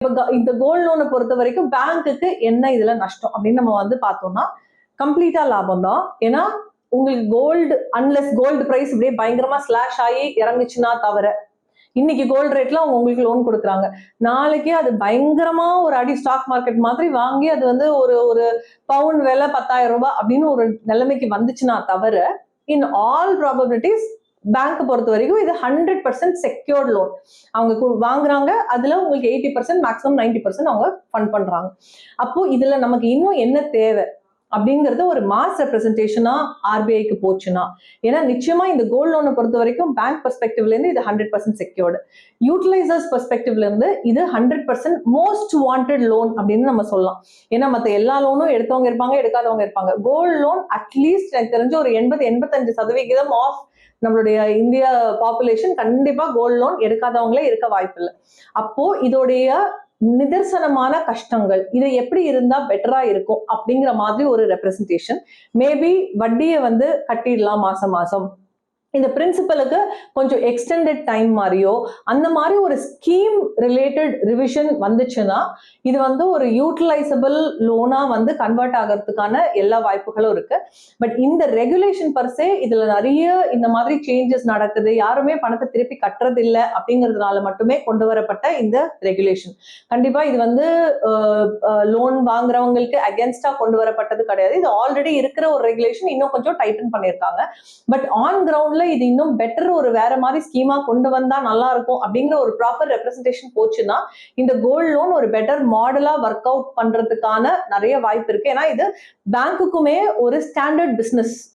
இந்த கோல்ட் லோனை பொறுத்த வரைக்கும் பேங்க்குக்கு என்ன இதுல நஷ்டம் அப்படின்னு நம்ம வந்து பார்த்தோம்னா கம்ப்ளீட்டா லாபம் தான். ஏன்னா உங்களுக்கு கோல்டு அன்லெஸ் கோல்டு பிரைஸ் இப்படியே பயங்கரமா ஸ்லாஷ் ஆகி இறங்குச்சுன்னா தவிர இன்னைக்கு கோல்டு ரேட்ல அவங்க உங்களுக்கு லோன் கொடுக்குறாங்க, நாளைக்கே அது பயங்கரமா ஒரு அடி ஸ்டாக் மார்க்கெட் மாதிரி வாங்கி அது வந்து ஒரு ஒரு பவுண்ட் விலை 10,000 ரூபாய் அப்படின்னு ஒரு நிலைமைக்கு வந்துச்சுன்னா தவிர இன் ஆல் ப்ராபபிலிட்டிஸ் பேங்க் பொறுத்த வரைக்கும் இது 100% செக்யூர்ட் லோன். அவங்க வாங்குறாங்க, அதுல உங்களுக்கு 80% மேக்ஸிமம் 90% அவங்க ஃபண்ட் பண்றாங்க. அப்போ இதுல நமக்கு இன்னும் என்ன தேவை அப்படிங்கறது ஒரு மாஸ் ரெப்ரஸன்டேஷனா ஆர்பிஐக்கு போச்சுன்னா, ஏன்னா நிச்சயமா இந்த கோல்ட் லோனை பொறுத்த வரைக்கும் பேங்க் பெர்ஸ்பெக்டிவ்ல இருந்து இது 100% செக்யூர்டு, யூட்டிலைசர்ஸ் பெர்ஸ்பெக்டிவ்ல இருந்து இது 100% மோஸ்ட் வாண்டட் லோன் அப்படின்னு நம்ம சொல்லலாம். ஏன்னா மற்ற எல்லா லோனும் எடுத்தவங்க இருப்பாங்க, எடுக்காதவங்க இருப்பாங்க. கோல்ட் லோன் அட்லீஸ்ட் எனக்கு தெரிஞ்ச ஒரு 80-85% ஆஃப் நம்மளுடைய இந்திய பாப்புலேஷன் கண்டிப்பா கோல்ட் லோன் எடுக்காதவங்களே இருக்க வாய்ப்பு இல்லை. அப்போ இதோடைய நிதர்சனமான கஷ்டங்கள் இது எப்படி இருந்தா பெட்டரா இருக்கும் அப்படிங்கிற மாதிரி ஒரு ரெப்ரசன்டேஷன். மேபி வட்டியை வந்து கட்டிடலாம் மாசம் மாசம், இந்த பிரின்சிபலுக்கு கொஞ்சம் எக்ஸ்டெண்டட் டைம் மாதிரியோ அந்த மாதிரி ஒரு ஸ்கீம் ரிலேட்டட் ரிவிஷன் வந்துச்சுன்னா இது வந்து ஒரு யூட்டிலைசபிள் லோனா வந்து கன்வெர்ட் ஆகிறதுக்கான எல்லா வாய்ப்புகளும் இருக்கு. பட் இந்த ரெகுலேஷன் பர்சே இதுல நிறைய இந்த மாதிரி சேஞ்சஸ் நடக்குது, யாருமே பணத்தை திருப்பி கட்டுறது இல்லை அப்படிங்கிறதுனால மட்டுமே கொண்டு வரப்பட்ட இந்த ரெகுலேஷன். கண்டிப்பா இது வந்து லோன் வாங்குறவங்களுக்கு அகேன்ஸ்டா கொண்டு வரப்பட்டது கிடையாது. இது ஆல்ரெடி இருக்கிற ஒரு ரெகுலேஷன், இன்னும் கொஞ்சம் டைட்டன் பண்ணியிருக்காங்க. பட் ஆன் கிரவுண்ட்ல இது இன்னும் பெட்டர் ஒரு வேற மாதிரி ஸ்கீமா கொண்டு வந்தா நல்லா இருக்கும் அப்படிங்கிற ஒரு ப்ராப்பர் ரெப்ரசன்டேஷன் போச்சுன்னா இந்த கோல்ட் லோன் ஒரு பெட்டர் மாடலா ஒர்க் அவுட் பண்றதுக்கான நிறைய வாய்ப்பு இருக்கு. ஏன்னா இது பேங்க்குக்குமே ஒரு ஸ்டாண்டர்ட் பிசினஸ்